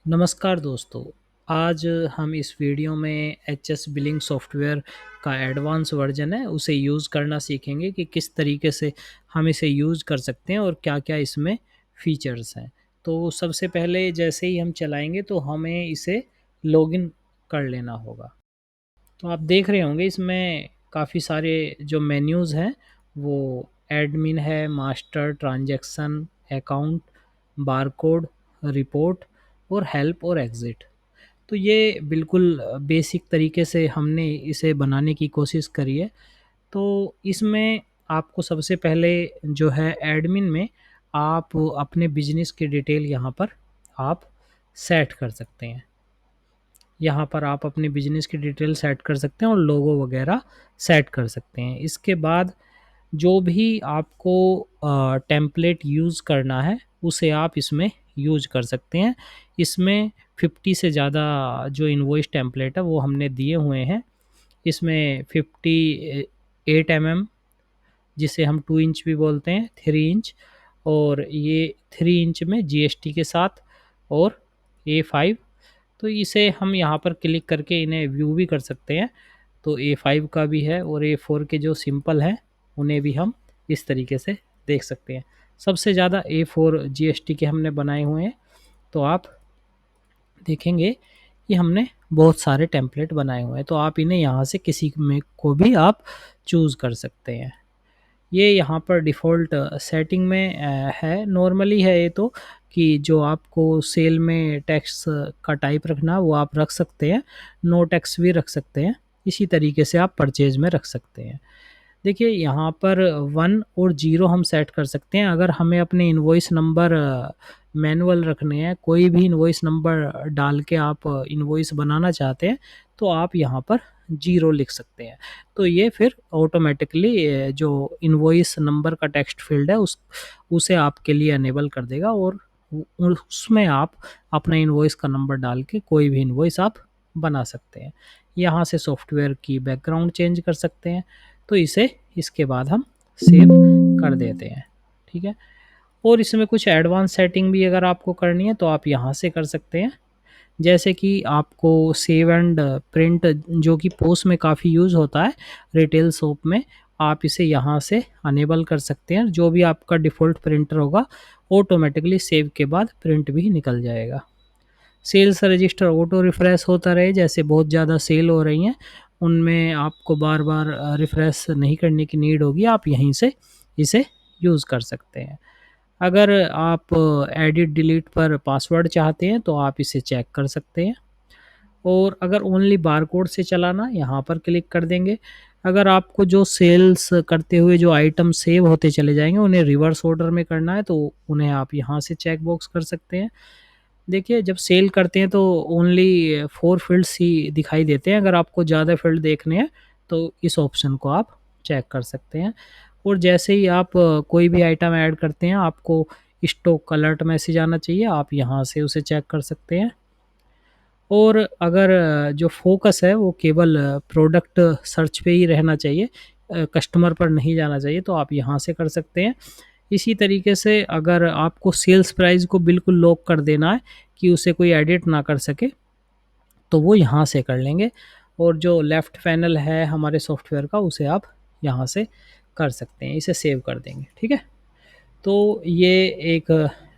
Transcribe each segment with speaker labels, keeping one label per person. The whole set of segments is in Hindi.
Speaker 1: नमस्कार दोस्तों। आज हम इस वीडियो में एचएस बिलिंग सॉफ्टवेयर का एडवांस वर्जन है उसे यूज़ करना सीखेंगे कि किस तरीके से हम इसे यूज़ कर सकते हैं और क्या-क्या इसमें फीचर्स हैं। तो सबसे पहले जैसे ही हम चलाएँगे तो हमें इसे लॉगिन कर लेना होगा। तो आप देख रहे होंगे इसमें काफ़ी सारे जो मेन्यूज़ हैं वो एडमिन है, master, transaction, account, barcode, report और हेल्प और एग्ज़िट। तो ये बिल्कुल बेसिक तरीके से हमने इसे बनाने की कोशिश करी है। तो इसमें आपको सबसे पहले जो है एडमिन में आप अपने बिज़नेस की डिटेल यहाँ पर आप सेट कर सकते हैं। यहाँ पर आप अपने बिज़नेस की डिटेल सेट कर सकते हैं और लोगो वगैरह सेट कर सकते हैं। इसके बाद जो भी आपको टेम्पलेट यूज़ करना है, उसे आप इसमें यूज़ कर सकते हैं। इसमें 50 से ज़्यादा जो इनवॉइस टेम्पलेट है, वो हमने दिए हुए हैं। इसमें 58 एमएम जिसे हम 2 इंच भी बोलते हैं, 3 इंच और ये 3 इंच में जीएसटी के साथ और A5 तो इसे हम यहाँ पर क्लिक करके इन्हें व्यू भी कर सकते हैं। तो A5 का भी है और A4 के जो सिंपल हैं, उन्हें भी हम इस तरीके से देख सकते हैं। सबसे ज़्यादा A4 जीएसटी के हमने बनाए हुए हैं, तो आप देखेंगे कि हमने बहुत सारे टेम्पलेट बनाए हुए हैं, तो आप इन्हें यहाँ से किसी में को भी आप चूज़ कर सकते हैं। ये यहाँ पर डिफ़ॉल्ट सेटिंग में है, नॉर्मली है ये तो कि जो आपको सेल में टैक्स का टाइप रखना है वो आप रख सकते हैं, नो टैक्स भी रख सकते हैं। इसी तरीके से आप परचेज़ में रख सकते हैं। देखिए यहाँ पर 1 और 0 हम सेट कर सकते हैं। अगर हमें अपने इनवॉइस नंबर मैनुअल रखने हैं, कोई भी इनवॉइस नंबर डाल के आप इनवॉइस बनाना चाहते हैं, तो आप यहाँ पर 0 लिख सकते हैं। तो ये फिर ऑटोमैटिकली जो इनवॉइस नंबर का टेक्स्ट फ़ील्ड है उसे आपके लिए इनेबल कर देगा और उ उसमें आप अपना इनवॉइस का नंबर डाल के कोई भी इनवॉइस आप बना सकते हैं। यहाँ से सॉफ्टवेयर की बैकग्राउंड चेंज कर सकते हैं। तो इसे इसके बाद हम सेव कर देते हैं, ठीक है? और इसमें कुछ एडवांस सेटिंग भी अगर आपको करनी है तो आप यहाँ से कर सकते हैं। जैसे कि आपको सेव एंड प्रिंट जो कि पोस्ट में काफ़ी यूज़ होता है रिटेल शॉप में, आप इसे यहाँ से अनेबल कर सकते हैं। जो भी आपका डिफ़ॉल्ट प्रिंटर होगा, ऑटोमैटिकली सेव के बाद प्रिंट भी निकल जाएगा। सेल्स रजिस्टर ऑटो रिफ्रेश होता रहे, जैसे बहुत ज़्यादा सेल हो रही हैं, उनमें आपको बार-बार रिफ्रेश नहीं करने की नीड होगी, आप यहीं से इसे यूज़ कर सकते हैं। अगर आप एडिट डिलीट पर पासवर्ड चाहते हैं, तो आप इसे चेक कर सकते हैं और अगर ओनली बारकोड से चलाना, यहाँ पर क्लिक कर देंगे। अगर आपको जो सेल्स करते हुए जो आइटम सेव होते चले जाएँगे, उन्हें रिवर्स ऑर्डर में करना है, तो उन्हें आप यहाँ से चेक बॉक्स कर सकते हैं। देखिए जब सेल करते हैं तो ओनली 4 फ़ील्ड्स ही दिखाई देते हैं, अगर आपको ज़्यादा फ़ील्ड देखने हैं तो इस ऑप्शन को आप चेक कर सकते हैं। और जैसे ही आप कोई भी आइटम ऐड करते हैं, आपको स्टॉक अलर्ट मैसेज आना चाहिए, आप यहाँ से उसे चेक कर सकते हैं। और अगर जो फ़ोकस है वो केवल प्रोडक्ट सर्च पे ही रहना चाहिए, कस्टमर पर नहीं जाना चाहिए, तो आप यहाँ से कर सकते हैं। इसी तरीके से अगर आपको सेल्स प्राइस को बिल्कुल लॉक कर देना है कि उसे कोई एडिट ना कर सके, तो वो यहाँ से कर लेंगे और जो लेफ़्ट पैनल है हमारे सॉफ्टवेयर का उसे आप यहाँ से कर सकते हैं, इसे सेव कर देंगे, ठीक है? तो ये एक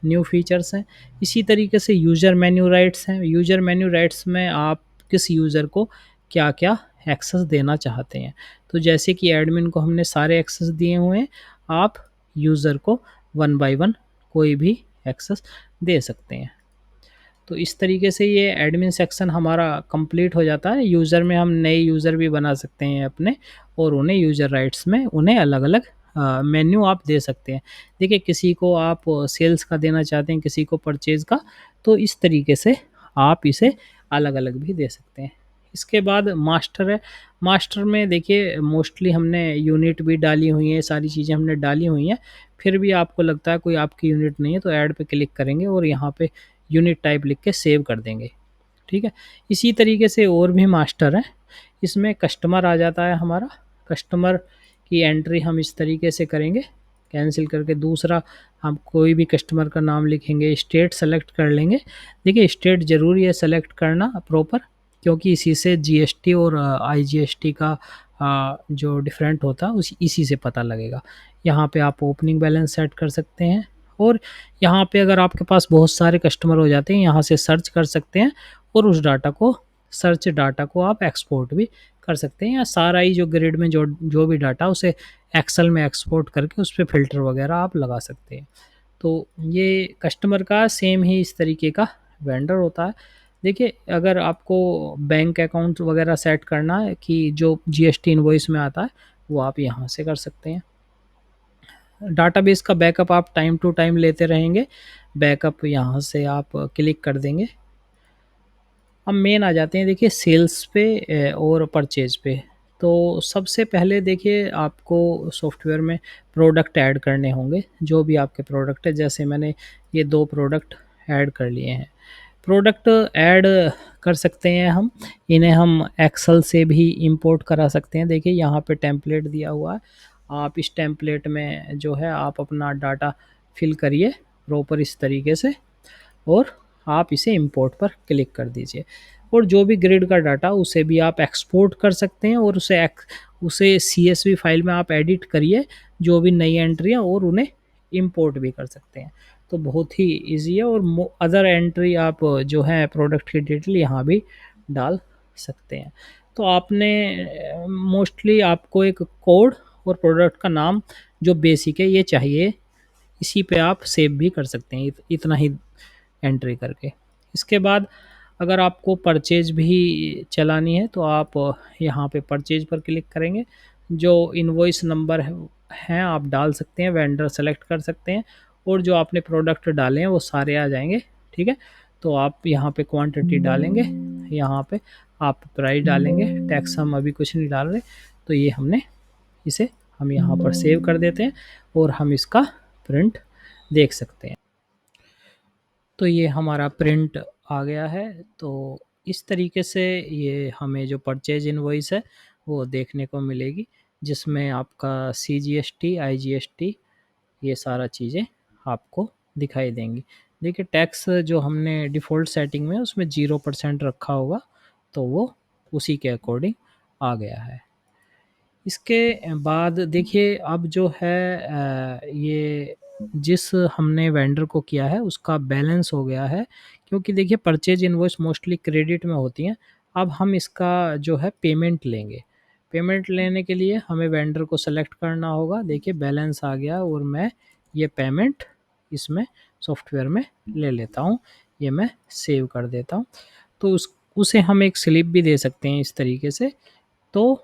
Speaker 1: न्यू फीचर्स हैं। इसी तरीके से यूज़र मेन्यू राइट्स हैं। यूज़र मेन्यू राइट्स में आप किस यूज़र को क्या-क्या एक्सेस देना चाहते हैं। तो जैसे कि एडमिन को हमने सारे एक्सेस दिए हुए हैं, आप यूज़र को वन बाय वन कोई भी एक्सेस दे सकते हैं। तो इस तरीके से ये एडमिन सेक्शन हमारा कंप्लीट हो जाता है। यूज़र में हम नए यूज़र भी बना सकते हैं अपने और उन्हें यूज़र राइट्स में उन्हें अलग-अलग मेन्यू आप दे सकते हैं। देखिए किसी को आप सेल्स का देना चाहते हैं, किसी को परचेज़ का, तो इस तरीके से आप इसे अलग-अलग भी दे सकते हैं। इसके बाद मास्टर है। मास्टर में देखिए मोस्टली हमने यूनिट भी डाली हुई है, सारी चीज़ें हमने डाली हुई हैं। फिर भी आपको लगता है कोई आपकी यूनिट नहीं है तो ऐड पे क्लिक करेंगे और यहाँ पे यूनिट टाइप लिख के सेव कर देंगे, ठीक है? इसी तरीके से और भी मास्टर हैं, इसमें कस्टमर आ जाता है हमारा, कस्टमर की एंट्री हम इस तरीके से करेंगे कैंसिल करके दूसरा हम कोई भी कस्टमर का नाम लिखेंगे, स्टेट सेलेक्ट कर लेंगे। देखिए स्टेट ज़रूरी है सेलेक्ट करना प्रॉपर, क्योंकि इसी से जीएसटी और आईजीएसटी का जो डिफरेंट होता है उसी इसी से पता लगेगा। यहाँ पे आप ओपनिंग बैलेंस सेट कर सकते हैं, और यहाँ पे अगर आपके पास बहुत सारे कस्टमर हो जाते हैं, यहाँ से सर्च कर सकते हैं और उस डाटा को, सर्च डाटा को आप एक्सपोर्ट भी कर सकते हैं, या सारा ही जो ग्रिड में जो जो भी डाटा उसे एक्सेल में एक्सपोर्ट करके उस पर फिल्टर वगैरह आप लगा सकते हैं। तो ये कस्टमर का सेम ही इस तरीके का वेंडर होता है। देखिए अगर आपको बैंक अकाउंट वगैरह सेट करना है कि जो जीएसटी इनवॉइस में आता है, वो आप यहाँ से कर सकते हैं। डाटाबेस का बैकअप आप टाइम टू टाइम लेते रहेंगे, बैकअप यहाँ से आप क्लिक कर देंगे। अब मेन आ जाते हैं देखिए सेल्स पे और परचेज पे। तो सबसे पहले देखिए आपको सॉफ्टवेयर में प्रोडक्ट ऐड करने होंगे, जो भी आपके प्रोडक्ट है। जैसे मैंने ये 2 प्रोडक्ट ऐड कर लिए हैं। प्रोडक्ट ऐड कर सकते हैं हम, इन्हें हम एक्सेल से भी इंपोर्ट करा सकते हैं। देखिए यहाँ पे टेम्पलेट दिया हुआ है, आप इस टेम्पलेट में जो है आप अपना डाटा फिल करिए प्रॉपर इस तरीके से, और आप इसे इंपोर्ट पर क्लिक कर दीजिए। और जो भी ग्रिड का डाटा उसे भी आप एक्सपोर्ट कर सकते हैं, और उसे CSV फाइल में आप एडिट करिए जो भी नई एंट्री है, और उन्हें इंपोर्ट भी कर सकते हैं। तो बहुत ही इजी है। और अदर एंट्री आप जो है प्रोडक्ट की डिटेल यहाँ भी डाल सकते हैं। तो आपने मोस्टली आपको एक कोड और प्रोडक्ट का नाम जो बेसिक है ये चाहिए, इसी पे आप सेव भी कर सकते हैं इतना ही एंट्री करके। इसके बाद अगर आपको परचेज भी चलानी है तो आप यहाँ पे परचेज पर क्लिक करेंगे। जो इनवॉइस नंबर हैं आप डाल सकते हैं, वेंडर सेलेक्ट कर सकते हैं, और जो आपने प्रोडक्ट डाले हैं वो सारे आ जाएंगे। ठीक है, तो आप यहाँ पे क्वांटिटी डालेंगे, यहाँ पे आप प्राइस डालेंगे, टैक्स हम अभी कुछ नहीं डाल रहे। तो ये हमने इसे हम यहाँ पर सेव कर देते हैं, और हम इसका प्रिंट देख सकते हैं। तो ये हमारा प्रिंट आ गया है। तो इस तरीके से ये हमें जो परचेज इनवॉइस है वो देखने को मिलेगी, जिसमें आपका CGST IGST ये सारा चीज़ें आपको दिखाई देंगी। देखिए टैक्स जो हमने डिफ़ॉल्ट सेटिंग में उसमें 0% रखा होगा, तो वो उसी के अकॉर्डिंग आ गया है। इसके बाद देखिए अब जो है ये जिस हमने वेंडर को किया है उसका बैलेंस हो गया है, क्योंकि देखिए परचेज इनवॉइस मोस्टली क्रेडिट में होती हैं। अब हम इसका जो है पेमेंट लेंगे। पेमेंट लेने के लिए हमें वेंडर को सेलेक्ट करना होगा। देखिए बैलेंस आ गया, और मैं ये पेमेंट इसमें सॉफ्टवेयर में ले लेता हूँ, ये मैं सेव कर देता हूँ। तो उसे हम एक स्लिप भी दे सकते हैं इस तरीके से। तो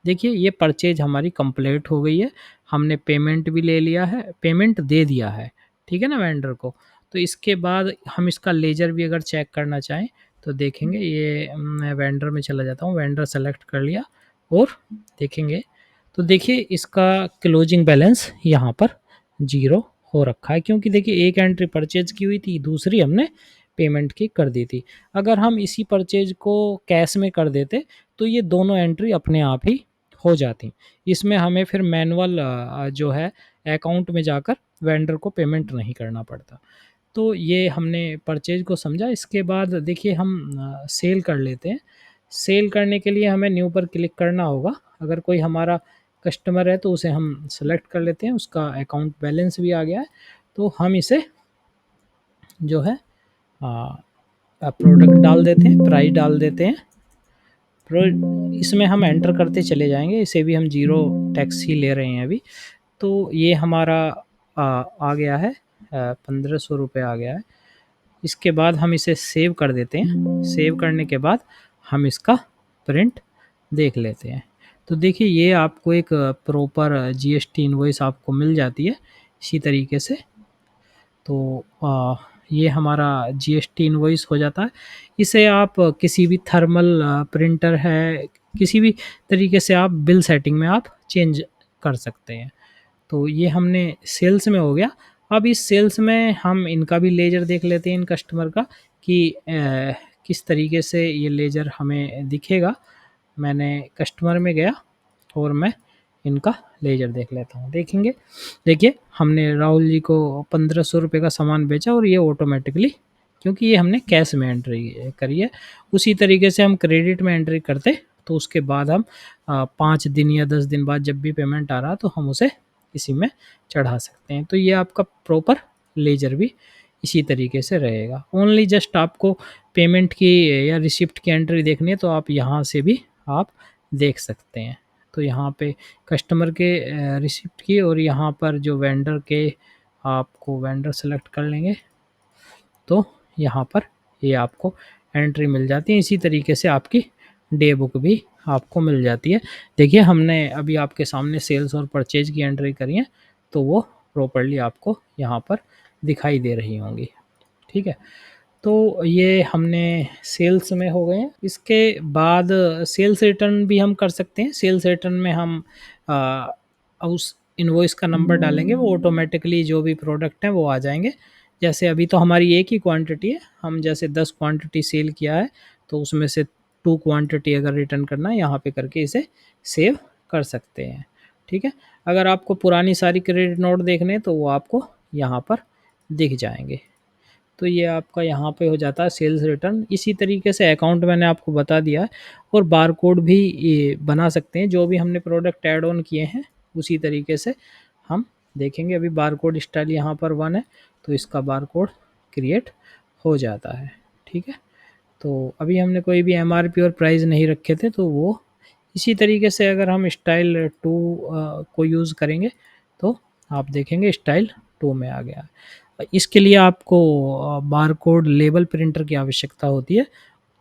Speaker 1: देखिए ये परचेज हमारी कंप्लीट हो गई है, हमने पेमेंट भी ले लिया है, पेमेंट दे दिया है, ठीक है ना वेंडर को। तो इसके बाद हम इसका लेजर भी अगर चेक करना चाहें तो देखेंगे। ये मैं वेंडर में चला जाता हूँ, वेंडर सेलेक्ट कर लिया, और देखेंगे तो देखिए इसका क्लोजिंग बैलेंस यहाँ पर 0 हो रखा है, क्योंकि देखिए एक एंट्री परचेज की हुई थी, दूसरी हमने पेमेंट की कर दी थी। अगर हम इसी परचेज को कैश में कर देते तो ये दोनों एंट्री अपने आप ही हो जाती। इसमें हमें फिर मैनुअल जो है अकाउंट में जाकर वेंडर को पेमेंट नहीं करना पड़ता। तो ये हमने परचेज को समझा। इसके बाद देखिए हम सेल कर लेते हैं। सेल करने के लिए हमें न्यू पर क्लिक करना होगा। अगर कोई हमारा कस्टमर है तो उसे हम सेलेक्ट कर लेते हैं, उसका अकाउंट बैलेंस भी आ गया है, तो हम इसे जो है प्रोडक्ट डाल देते हैं, प्राइस डाल देते हैं। इसमें हम एंटर करते चले जाएंगे, इसे भी हम 0 टैक्स ही ले रहे हैं अभी। तो ये हमारा आ गया है, 1500 रुपये आ गया है। इसके बाद हम इसे सेव कर देते हैं। सेव करने के बाद हम इसका प्रिंट देख लेते हैं। तो देखिए ये आपको एक प्रॉपर GST इनवॉइस आपको मिल जाती है इसी तरीके से। तो ये हमारा GST इनवॉइस हो जाता है। इसे आप किसी भी थर्मल प्रिंटर है, किसी भी तरीके से आप बिल सेटिंग में आप चेंज कर सकते हैं। तो ये हमने सेल्स में हो गया। अब इस सेल्स में हम इनका भी लेजर देख लेते हैं इन कस्टमर का, कि किस तरीके से ये लेजर हमें दिखेगा। मैंने कस्टमर में गया और मैं इनका लेजर देख लेता हूँ। देखेंगे, देखिए हमने राहुल जी को 1500 रुपये का सामान बेचा और ये ऑटोमेटिकली, क्योंकि ये हमने कैश में एंट्री करी है। उसी तरीके से हम क्रेडिट में एंट्री करते तो उसके बाद हम 5 दिन या 10 दिन बाद जब भी पेमेंट आ रहा तो हम उसे इसी में चढ़ा सकते हैं। तो ये आपका प्रॉपर लेजर भी इसी तरीके से रहेगा। ओनली जस्ट आपको पेमेंट की या रिसिप्ट की एंट्री देखनी है तो आप यहाँ से भी आप देख सकते हैं। तो यहाँ पे कस्टमर के रिसिप्ट की और यहाँ पर जो वेंडर के, आपको वेंडर सेलेक्ट कर लेंगे तो यहाँ पर ये आपको एंट्री मिल जाती है। इसी तरीके से आपकी डे बुक भी आपको मिल जाती है। देखिए हमने अभी आपके सामने सेल्स और परचेज की एंट्री करी है तो वो प्रॉपर्ली आपको यहाँ पर दिखाई दे रही होंगी। ठीक है, तो ये हमने सेल्स में हो गए हैं। इसके बाद सेल्स रिटर्न भी हम कर सकते हैं। सेल्स रिटर्न में हम उस इनवॉइस का नंबर डालेंगे, वो ऑटोमेटिकली जो भी प्रोडक्ट हैं वो आ जाएंगे। जैसे अभी तो हमारी एक ही क्वांटिटी है, हम जैसे 10 क्वांटिटी सेल किया है तो उसमें से 2 क्वांटिटी अगर रिटर्न करना है यहाँ पे करके इसे सेव कर सकते हैं। ठीक है, अगर आपको पुरानी सारी क्रेडिट नोट देखने हैं तो वो आपको यहाँ पर दिख जाएंगे। तो ये आपका यहाँ पे हो जाता है सेल्स रिटर्न। इसी तरीके से अकाउंट मैंने आपको बता दिया है, और बारकोड भी ये बना सकते हैं। जो भी हमने प्रोडक्ट ऐड ऑन किए हैं उसी तरीके से हम देखेंगे। अभी बारकोड स्टाइल यहाँ पर 1 है तो इसका बारकोड क्रिएट हो जाता है। ठीक है, तो अभी हमने कोई भी एमआरपी और प्राइस नहीं रखे थे तो वो इसी तरीके से अगर हम स्टाइल 2 को यूज़ करेंगे तो आप देखेंगे स्टाइल 2 में आ गया। इसके लिए आपको बारकोड लेबल प्रिंटर की आवश्यकता होती है,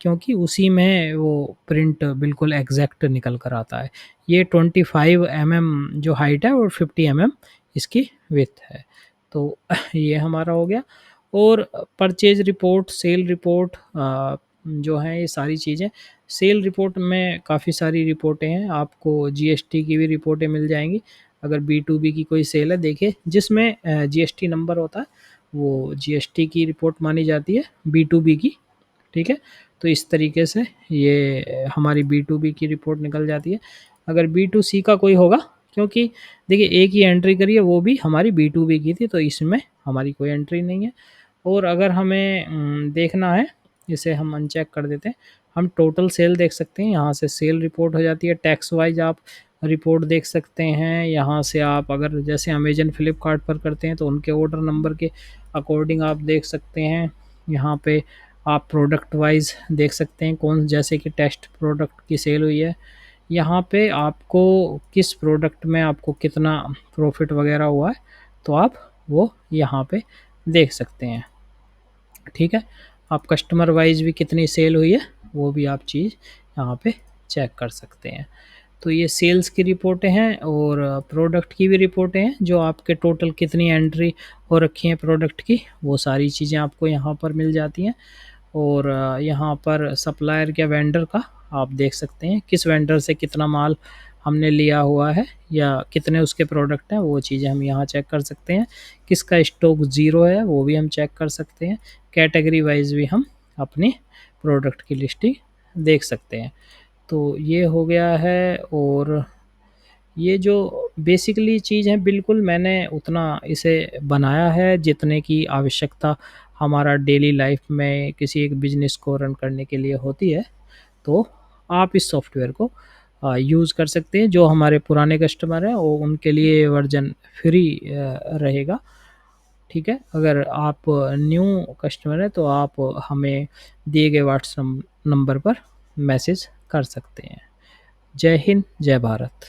Speaker 1: क्योंकि उसी में वो प्रिंट बिल्कुल एग्जैक्ट निकल कर आता है। ये 25 mm जो हाइट है और 50 mm इसकी विड्थ है। तो ये हमारा हो गया। और परचेज रिपोर्ट, सेल रिपोर्ट जो है ये सारी चीज़ें। सेल रिपोर्ट में काफ़ी सारी रिपोर्टें हैं, आपको जीएसटी की भी रिपोर्टें मिल जाएंगी। अगर B2B की कोई सेल है, देखिए जिसमें जीएसटी नंबर होता है वो जीएसटी की रिपोर्ट मानी जाती है B2B की। ठीक है, तो इस तरीके से ये हमारी B2B की रिपोर्ट निकल जाती है। अगर B2C का कोई होगा, क्योंकि देखिए एक ही एंट्री करी है वो भी हमारी B2B की थी तो इसमें हमारी कोई एंट्री नहीं है। और अगर हमें देखना है, इसे हम अनचेक कर देते हैं, हम टोटल सेल देख सकते हैं। यहाँ से सेल रिपोर्ट हो जाती है। टैक्स वाइज आप रिपोर्ट देख सकते हैं। यहाँ से आप अगर जैसे अमेजन फ्लिपकार्ट पर करते हैं तो उनके ऑर्डर नंबर के अकॉर्डिंग आप देख सकते हैं। यहाँ पे आप प्रोडक्ट वाइज देख सकते हैं कौन, जैसे कि टेस्ट प्रोडक्ट की सेल हुई है, यहाँ पे आपको किस प्रोडक्ट में आपको कितना प्रॉफिट वगैरह हुआ है तो आप वो यहाँ पे देख सकते हैं। ठीक है, आप कस्टमर वाइज भी कितनी सेल हुई है वो भी आप चीज़ यहाँ पे चेक कर सकते हैं। तो ये सेल्स की रिपोर्टें हैं और प्रोडक्ट की भी रिपोर्टें हैं। जो आपके टोटल कितनी एंट्री हो रखी हैं प्रोडक्ट की, वो सारी चीज़ें आपको यहाँ पर मिल जाती हैं। और यहाँ पर सप्लायर या वेंडर का आप देख सकते हैं, किस वेंडर से कितना माल हमने लिया हुआ है या कितने उसके प्रोडक्ट हैं, वो चीज़ें हम यहाँ चेक कर सकते हैं। किसका स्टॉक ज़ीरो है वो भी हम चेक कर सकते हैं। कैटेगरी वाइज भी हम अपनी प्रोडक्ट की लिस्टिंग देख सकते हैं। तो ये हो गया है। और ये जो बेसिकली चीज़ है, बिल्कुल मैंने उतना इसे बनाया है जितने की आवश्यकता हमारा डेली लाइफ में किसी एक बिज़नेस को रन करने के लिए होती है। तो आप इस सॉफ्टवेयर को यूज़ कर सकते हैं। जो हमारे पुराने कस्टमर हैं वो उनके लिए वर्जन फ्री रहेगा। ठीक है, अगर आप न्यू कस्टमर हैं तो आप हमें दिए गए व्हाट्सएप नंबर पर मैसेज कर सकते हैं। जय हिंद, जय भारत।